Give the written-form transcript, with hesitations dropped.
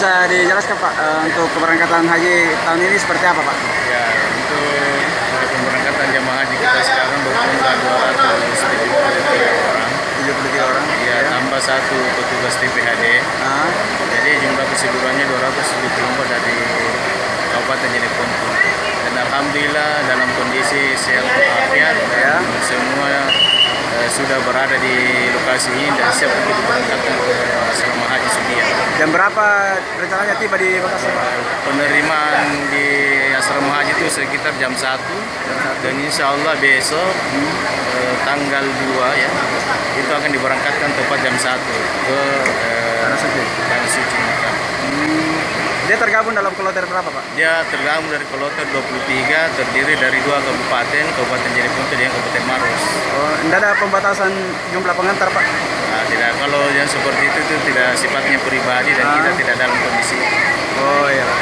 bisa dijelaskan Pak untuk keberangkatan haji tahun ini seperti apa Pak? Ya, untuk pemberangkatan jamaah haji kita sekarang berjumlah 273 orang. 73 orang. Ya, tambah satu petugas TPHD. Jadi jumlah keseluruhannya 274 dari Kabupaten Jeneponto. Dan alhamdulillah dalam kondisi sehat walafiat ya. Semua sudah berada di lokasi ini dan siap untuk diberangkatkan ke asrama haji Sudia. Jam berapa rencananya tiba di Makassar Pak? Penerimaan di asrama haji itu sekitar jam 1 dan insya Allah besok tanggal 2 ya itu akan diberangkatkan tepat jam 1 ke Tanah Suci Mekah. Dia tergabung dalam kloter berapa Pak? Dia tergabung dari kloter 23, terdiri dari 2 kabupaten, Kabupaten Jeneponto dan Kabupaten Maros. Oh, tidak ada pembatasan jumlah pengantar Pak? Nah, tidak, kalau yang seperti itu tidak sifatnya pribadi dan kita tidak dalam kondisi itu. Oh iya Pak.